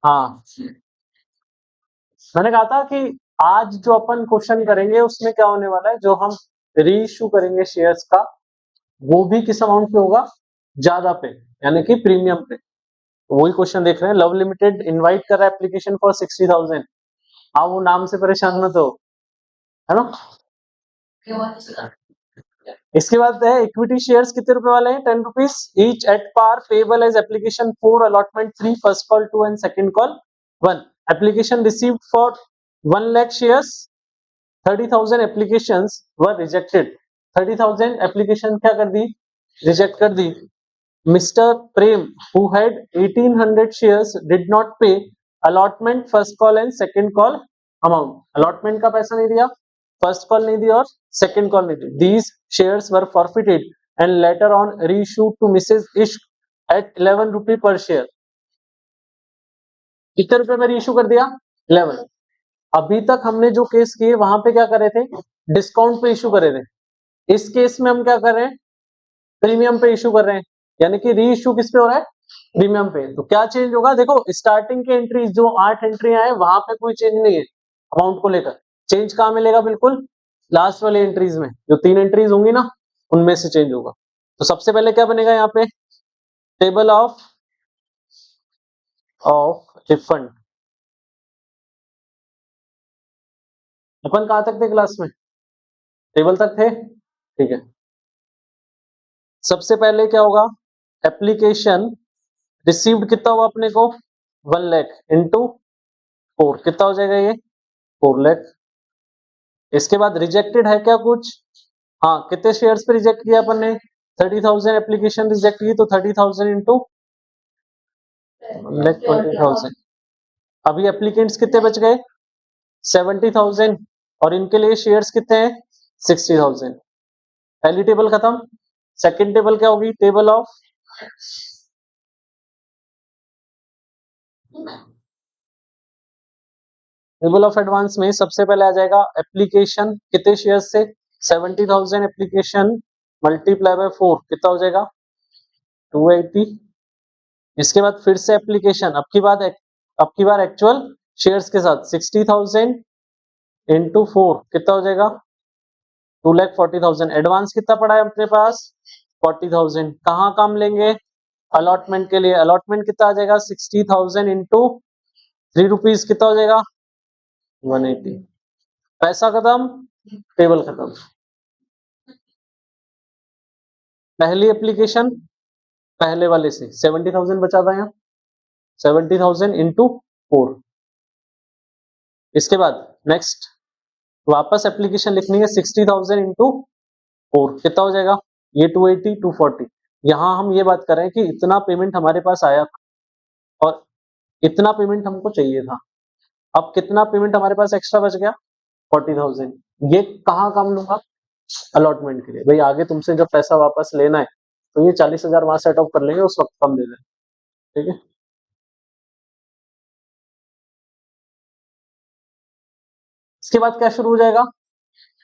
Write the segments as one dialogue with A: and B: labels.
A: हाँ, मैंने कहा था कि आज जो अपन क्वेश्चन करेंगे उसमें क्या होने वाला है, जो हम री इशू करेंगे शेयर्स का, वो भी किस अमाउंट पे होगा, ज्यादा पे, यानी कि प्रीमियम पे। वही क्वेश्चन देख रहे हैं, लव लिमिटेड इनवाइट कर रहा है एप्लीकेशन फॉर 60,000। हाँ, वो नाम से परेशान मत हो, है ना। इसके बाद है इक्विटी शेयर्स, कितने रुपए वाले हैं, 10 rupees each at par, payable as application 4, allotment 3, first call 2 and second call 1। Application received for 1 lakh shares, 30,000 applications were rejected. 30,000 application क्या कर दी, रिजेक्ट कर दी। Mister Prem who had 1800 shares did not pay allotment, first call and second call amount. Allotment का पैसा नहीं दिया, first call नहीं दी और सेकंड कॉल नहीं दी। These shares were forfeited and later on reissued to missus इश्क एट 11 रुपी पर शेयर। कितने रुपए में रीइश्यू कर दिया, 11। अभी तक हमने जो केस किए वहां पे क्या करे थे, डिस्काउंट पे इशू करे थे। इस केस में हम क्या कर रहे हैं, प्रीमियम पे इशू कर रहे हैं, यानी कि री इशू किस पे हो रहा है, प्रीमियम पे। तो क्या चेंज होगा, देखो स्टार्टिंग की एंट्रीज जो 8 एंट्री है वहां पे कोई चेंज नहीं है अमाउंट को लेकर। चेंज कहां मिलेगा, बिल्कुल लास्ट वाली एंट्रीज में, जो 3 एंट्रीज होंगी ना उनमें से चेंज होगा। तो सबसे पहले क्या बनेगा यहाँ पे, टेबल ऑफ रिफंड। अपन कहां तक थे क्लास में, टेबल तक थे, ठीक है। सबसे पहले क्या होगा, एप्लीकेशन रिसीव्ड कितना हुआ अपने को, 1 लाख इंटू 4, कितना हो जाएगा ये, 4 लाख। इसके बाद रिजेक्टेड है क्या कुछ, हाँ, कितने शेयर्स पे रिजेक्ट किया अपन ने, 30,000 एप्लीकेशन रिजेक्ट की, तो 30,000 इंटू 1,20,000। अभी एप्लीकेंट्स कितने बच गए, 70,000, और इनके लिए शेयर्स कितने हैं, 60,000। पहली टेबल खत्म। सेकंड टेबल क्या होगी, टेबल ऑफ एडवांस में सबसे पहले आ जाएगा एप्लीकेशन, कितने शेयर्स से, 70,000 एप्लीकेशन मल्टीप्लाई बाय 4, कितना हो जाएगा, 280। इसके बाद फिर से एप्लीकेशन, अब की बार एक्चुअल शेयर्स के साथ 60,000 इंटू 4, कितना हो जाएगा, 2,40,000। एडवांस कितना पड़ा है अपने पास, 40,000। कहाँ काम लेंगे, अलॉटमेंट के लिए। अलॉटमेंट कितना आ जाएगा, 60,000 इंटू 3 रुपीज, कितना हो जाएगा, 180। पैसा खत्म, टेबल खत्म। पहली एप्लीकेशन पहले वाले से 70,000 बचा था यहाँ, 70,000 इंटू 4। इसके बाद नेक्स्ट वापस एप्लीकेशन लिखनी है, 60,000 इंटू 4, कितना हो जाएगा, ये 280, 240। यहाँ हम ये बात कर रहे हैं कि इतना पेमेंट हमारे पास आया था और इतना पेमेंट हमको चाहिए था। अब कितना पेमेंट हमारे पास एक्स्ट्रा बच गया, 40,000। ये कहाँ काम लूंगा, अलॉटमेंट के लिए। भाई आगे तुमसे जब पैसा वापस लेना है तो ये 40,000 वहां सेट ऑफ कर लेंगे, उस वक्त कम दे देना, ठीक है। इसके बाद क्या शुरू हो जाएगा,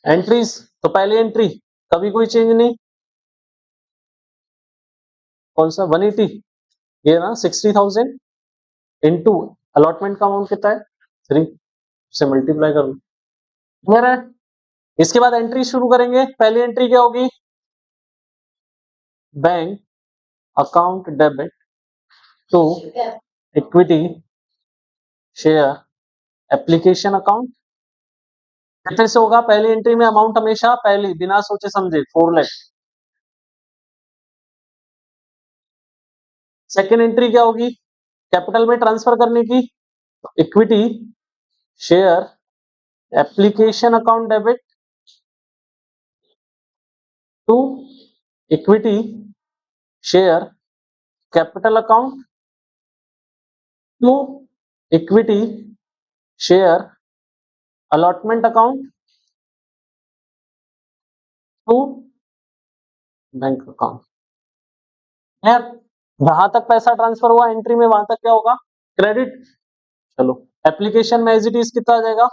A: एंट्रीज। तो पहली एंट्री कभी कोई चेंज नहीं, कौन सा 180, ये ना 60,000 इंटू अलॉटमेंट का अमाउंट कितना है, 3 से मल्टीप्लाई कर लो, क्लियर है। इसके बाद एंट्री शुरू करेंगे। पहली एंट्री क्या होगी, bank account debit to equity share application account. कितने से होगा, पहली एंट्री में अमाउंट हमेशा पहली बिना सोचे समझे 4 लाख। सेकेंड एंट्री क्या होगी, कैपिटल में ट्रांसफर करने की, equity share application account debit to equity share capital account to equity share allotment account to bank account. यार जहां तक पैसा ट्रांसफर हुआ एंट्री में, वहां तक क्या होगा, क्रेडिट। चलो एप्लीकेशन में एज इट इज कितना आ जाएगा,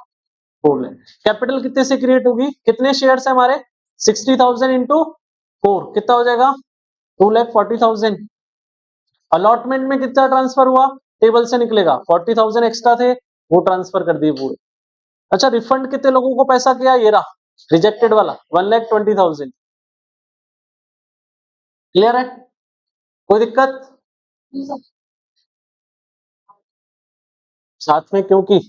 A: 4 लाख। कैपिटल कितने से क्रिएट होगी, कितने शेयर्स है हमारे, 60,000 इंटू 4, कितना हो जाएगा, 2,40,000। अलॉटमेंट में कितना ट्रांसफर हुआ, टेबल से निकलेगा। 40,000 एक्स्ट्रा थे, वो ट्रांसफर कर दिए पूरे। अच्छा, रिफंड कितने लोगों को पैसा किया, ये रहा रिजेक्टेड वाला 1,20,000। क्लियर है, कोई दिक्कत? साथ में, क्योंकि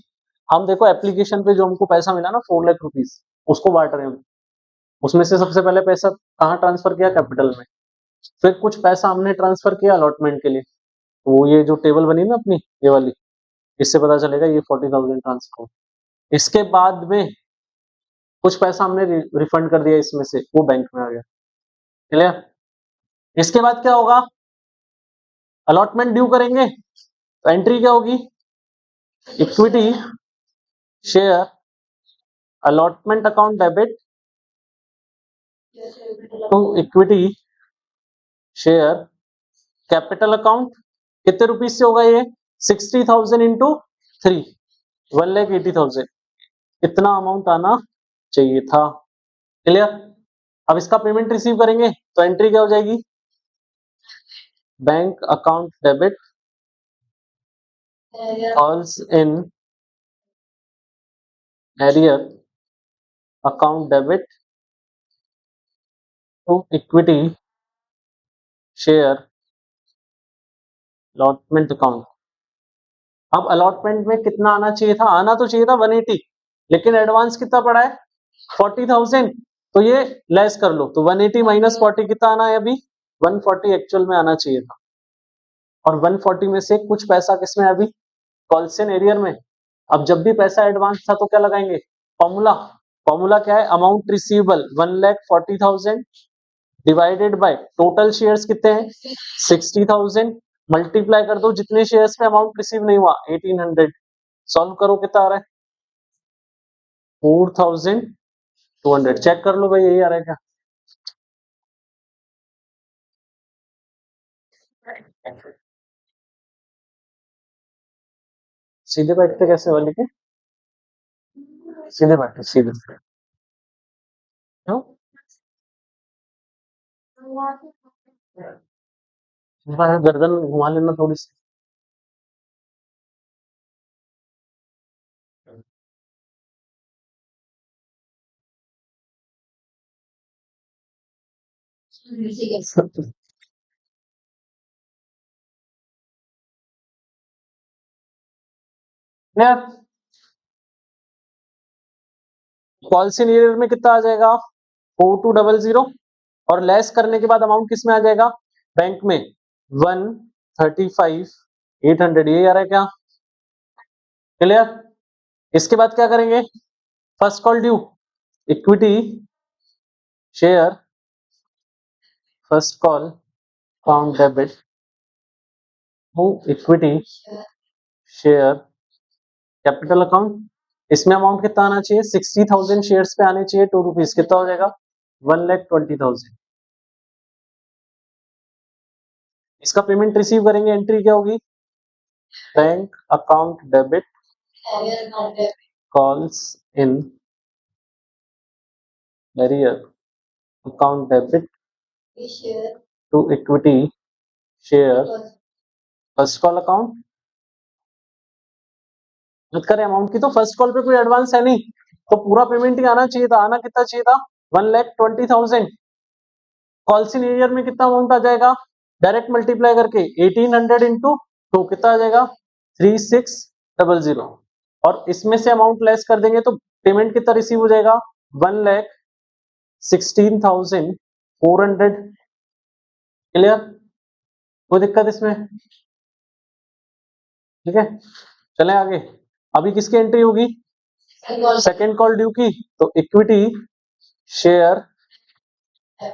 A: हम देखो एप्लीकेशन पे जो हमको पैसा मिला ना 4 लाख रुपीस, उसको बांट रहे हैं। उसमें से सबसे पहले पैसा कहाँ ट्रांसफर किया, कैपिटल में। फिर कुछ पैसा हमने ट्रांसफर किया अलॉटमेंट के लिए, तो वो ये जो टेबल बनी ना अपनी ये वाली, इससे पता चलेगा ये 40,000 ट्रांसफर। इसके बाद में कुछ पैसा हमने रिफंड कर दिया इसमें से, वो बैंक में आ गया। क्लियर? इसके बाद क्या होगा, अलॉटमेंट ड्यू करेंगे तो एंट्री क्या होगी, equity share allotment account debit to equity share capital account. कितने रुपीज से होगा ये, 60,000 इंटू 3, 1,80,000। इतना अमाउंट आना चाहिए था। क्लियर? अब इसका पेमेंट रिसीव करेंगे तो एंट्री क्या हो जाएगी, bank account debit calls in arrear account debit to equity share allotment account. अब अलॉटमेंट में कितना आना चाहिए था, आना तो चाहिए था 180, लेकिन एडवांस कितना पड़ा है 40,000, तो ये लेस कर लो, तो 180 माइनस 40 कितना आना है अभी, 140 एक्चुअल में आना चाहिए था। और 140 में से कुछ पैसा किसमें है अभी, कॉल्सन एरियर में। अब जब भी पैसा एडवांस था तो क्या लगाएंगे, फॉर्मूला। फॉर्मूला क्या है, amount receivable 1,40,000 divided by total shares कितने हैं 60,000, मल्टीप्लाई कर दो जितने शेयर्स पे अमाउंट रिसीव नहीं हुआ 1800, सॉल्व करो कितना आ रहा है 4,200। चेक कर लो भाई यही आ रहा है क्या, सीधे बैठते कैसे वाले के, सीधे बैठते सीधे, क्यों गर्दन घुमा लेना थोड़ी सी। पॉलिसी एरियर में कितना आ जाएगा 4200, और लेस करने के बाद अमाउंट किस में आ जाएगा, बैंक में 135,800, ये आ रहा है क्या, क्लियर? इसके बाद क्या करेंगे, first call due equity share first call account debit to equity share capital account. इसमें अमाउंट कितना आना चाहिए 60,000 शेयर्स पे आने चाहिए 2 रुपीज, कितना हो जाएगा 1,20,000। इसका पेमेंट रिसीव करेंगे, एंट्री क्या होगी, bank account debit calls in arrear account debit to equity share first call account. मत करें अमाउंट की, तो फर्स्ट कॉल पे कोई एडवांस है नहीं, तो पूरा पेमेंट ही आना चाहिए था। आना कितना चाहिए था 1,20,000। कॉल्सिन एरियर में कितना अमाउंट आ जाएगा, डायरेक्ट मल्टीप्लाई करके 1800 इंटू 2 कितना आ जाएगा 3600, और इसमें से अमाउंट लेस कर देंगे तो पेमेंट कितना रिसीव हो जाएगा 1,16,400। क्लियर, कोई दिक्कत इसमें, ठीक है? चले आगे, अभी किसकी एंट्री होगी, सेकेंड कॉल ड्यू की, तो equity share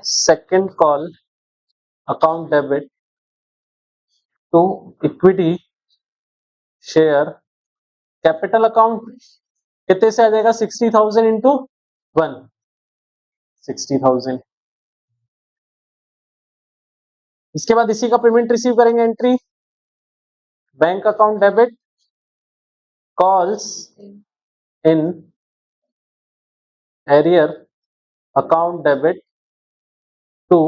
A: second call account debit to equity share capital account. कितने से आ जाएगा 60,000 इंटू 1, 60,000। इसके बाद इसी का पेमेंट रिसीव करेंगे, entry bank account debit calls in arrear account debit to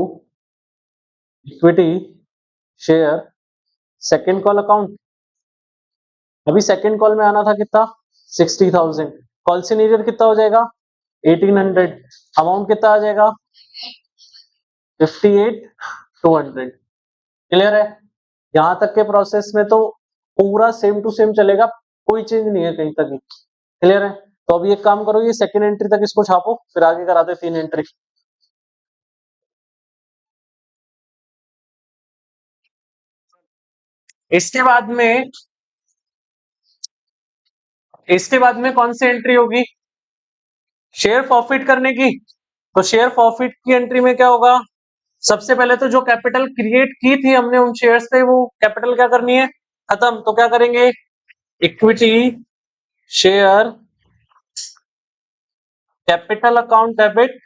A: equity share second call account. अभी सेकंड कॉल में आना था कितना 60,000, कॉल सिनेरियर कितना हो जाएगा 1800, अमाउंट कितना आ जाएगा 58,200। क्लियर है? यहां तक के प्रोसेस में तो पूरा सेम टू सेम चलेगा, कोई चेंज नहीं है कहीं तक ही। क्लियर है? तो अभी एक काम करो, ये सेकंड एंट्री तक इसको छापो, फिर आगे कराते 3 एंट्री। इसके बाद में कौन सी एंट्री होगी, शेयर फॉरफिट करने की। तो शेयर फॉरफिट की एंट्री में क्या होगा, सबसे पहले तो जो कैपिटल क्रिएट की थी हमने उन शेयर्स से, वो कैपिटल क्या करनी है खत्म। तो क्या करेंगे, equity share capital account debit.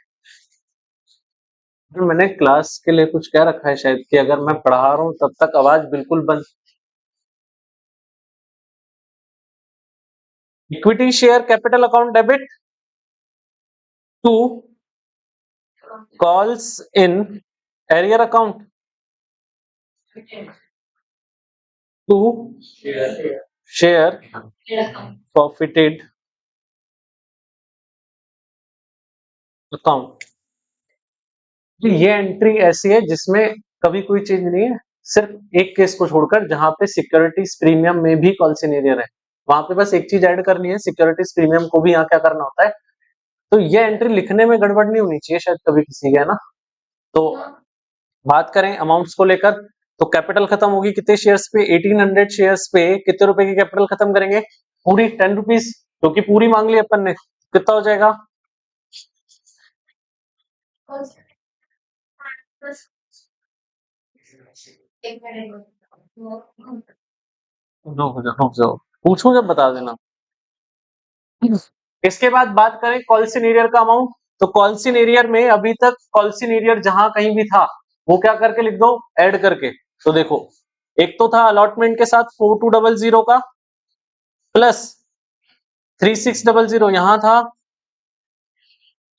A: मैंने क्लास के लिए कुछ कह रखा है शायद कि अगर मैं पढ़ा रहा हूं तब तक आवाज बिल्कुल बंद। Equity share capital account debit to calls in arrear account to share forfeited account. ये एंट्री ऐसी है जिसमें कभी कोई चेंज नहीं है, सिर्फ एक केस को छोड़कर जहां पे सिक्योरिटीज प्रीमियम में भी कॉल सिनेरियर है, वहां पे बस एक चीज ऐड करनी है, सिक्योरिटीज प्रीमियम को भी यहाँ क्या करना होता है। तो ये एंट्री लिखने में गड़बड़ नहीं होनी चाहिए शायद कभी किसी के, है ना। तो बात करें अमाउंट्स को लेकर, तो कैपिटल खत्म होगी कितने शेयर्स पे, 1800 शेयर्स पे कितने रुपए की कैपिटल खत्म करेंगे, पूरी 10 रुपीज, क्योंकि पूरी मांग ली अपन ने। कितना हो जाएगा, रुक जाओ पूछो जब बता देना। इसके बाद बात करें कॉल्सिन एरियर का अमाउंट, तो कॉल्सिन एरियर में अभी तक कॉल्सिन एरियर जहां कहीं भी था वो क्या करके लिख दो, ऐड करके। तो देखो एक तो था अलॉटमेंट के साथ 4200 का, प्लस 3600 यहां था,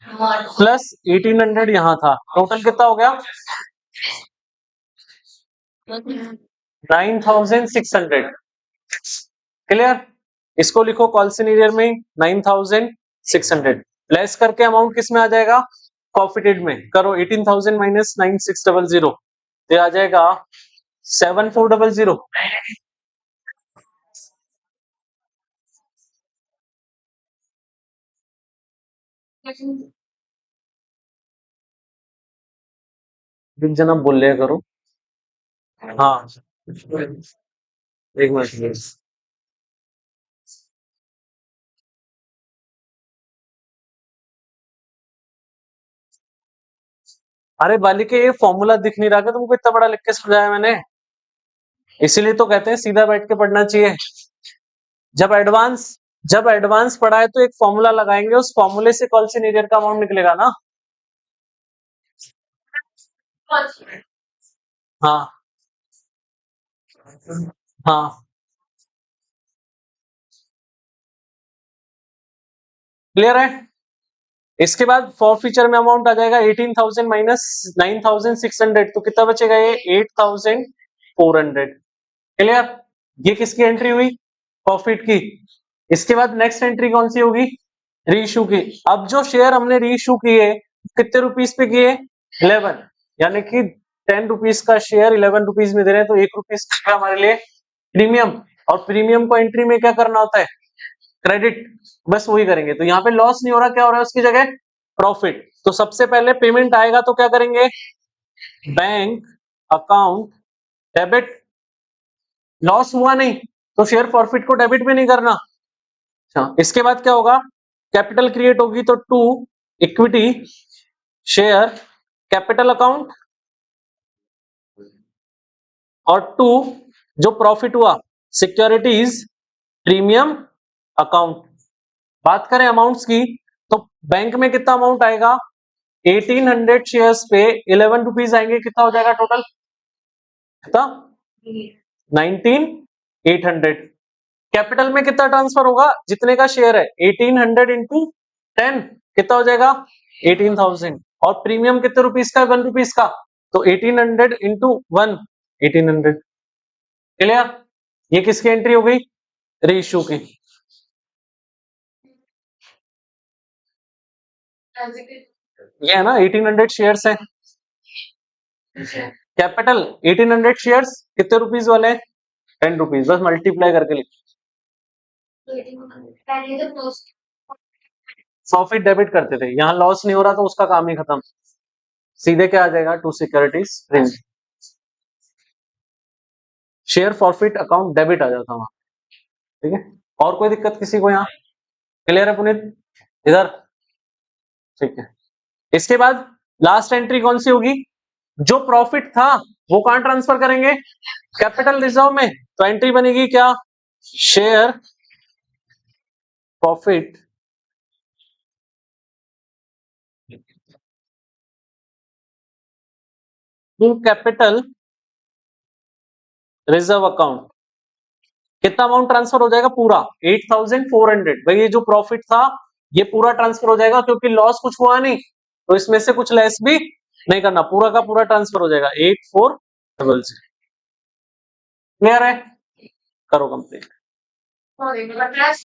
A: प्लस 1800 यहां था, टोटल कितना हो गया 9600। क्लियर? इसको लिखो कॉल्सिन एरियर में 9600, लेस करके अमाउंट किस में आ जाएगा, प्रॉफिटेड में। करो 18,000 माइनस 9600, ये आ जाएगा 7400। एक जना बोल लिया करो। हाँ एक मिनट, अरे बालिके ये फॉर्मूला दिख नहीं रहा, तुमको इतना बड़ा लिख के समझाया मैंने, इसीलिए तो कहते हैं सीधा बैठ के पढ़ना चाहिए। जब एडवांस पढ़ा है तो एक फॉर्मूला लगाएंगे, उस फॉर्मूले से कॉल्सिन एरियर का अमाउंट निकलेगा ना। हाँ हाँ क्लियर है? इसके बाद फॉर फीचर में अमाउंट आ जाएगा 18,000 माइनस 9,600, तो कितना बचेगा ये 8,400। क्लियर? ये किसकी एंट्री हुई, प्रॉफिट की। इसके बाद नेक्स्ट एंट्री कौन सी होगी, रीइश्यू की। अब जो शेयर हमने रीइश्यू किए कितने रुपीस पे किए 11, यानी कि 10 रुपीस का शेयर 11 रुपीस में दे रहे हैं, तो 1 रुपीस का हमारे लिए प्रीमियम, और प्रीमियम को एंट्री में क्या करना होता है, क्रेडिट, बस वही करेंगे। तो यहाँ पे लॉस नहीं हो रहा, क्या हो रहा है उसकी जगह प्रॉफिट। तो सबसे पहले पेमेंट आएगा तो क्या करेंगे, बैंक अकाउंट डेबिट, लॉस हुआ नहीं तो शेयर प्रॉफिट को डेबिट भी नहीं करना। अच्छा इसके बाद क्या होगा, कैपिटल क्रिएट होगी, तो to equity share capital account, और टू जो प्रॉफिट हुआ सिक्योरिटीज प्रीमियम अकाउंट। बात करें अमाउंट्स की, तो बैंक में कितना अमाउंट आएगा, 1800 शेयर्स पे 11 रुपीज आएंगे, कितना हो जाएगा टोटल, कितना 19,800। कैपिटल में कितना ट्रांसफर होगा, जितने का शेयर है 1800 इंटू 10 कितना हो जाएगा 18,000, और प्रीमियम कितने रुपीस का, 1 रुपीस का, तो 1800 इंटू 1 1800। क्लियर? ये किसकी एंट्री हो गई, रीइश्यू की। ये है ना 1800 शेयर्स है। कैपिटल 1800 शेयर्स कितने रुपीस वाले हैं? 10 रुपीज। बस मल्टीप्लाई करके लिख। प्रॉफिट डेबिट करते थे, यहाँ लॉस नहीं हो रहा तो उसका काम ही खत्म। सीधे क्या आ जाएगा? To securities print, share profit account debit आ जाता वहां। ठीक है, और कोई दिक्कत किसी को यहाँ? क्लियर है पुनीत? इधर ठीक है। इसके बाद लास्ट एंट्री कौन सी होगी? जो प्रॉफिट था वो कहां ट्रांसफर करेंगे? कैपिटल रिजर्व में। तो एंट्री बनेगी क्या? Share forfeit to capital reserve account. कितना अमाउंट ट्रांसफर हो जाएगा? पूरा 8400। भाई ये जो प्रॉफिट था ये पूरा ट्रांसफर हो जाएगा, क्योंकि लॉस कुछ हुआ नहीं, तो इसमें से कुछ लेस भी नहीं करना, पूरा का पूरा ट्रांसफर हो जाएगा 8400। क्लियर है? करो कंप्लीट।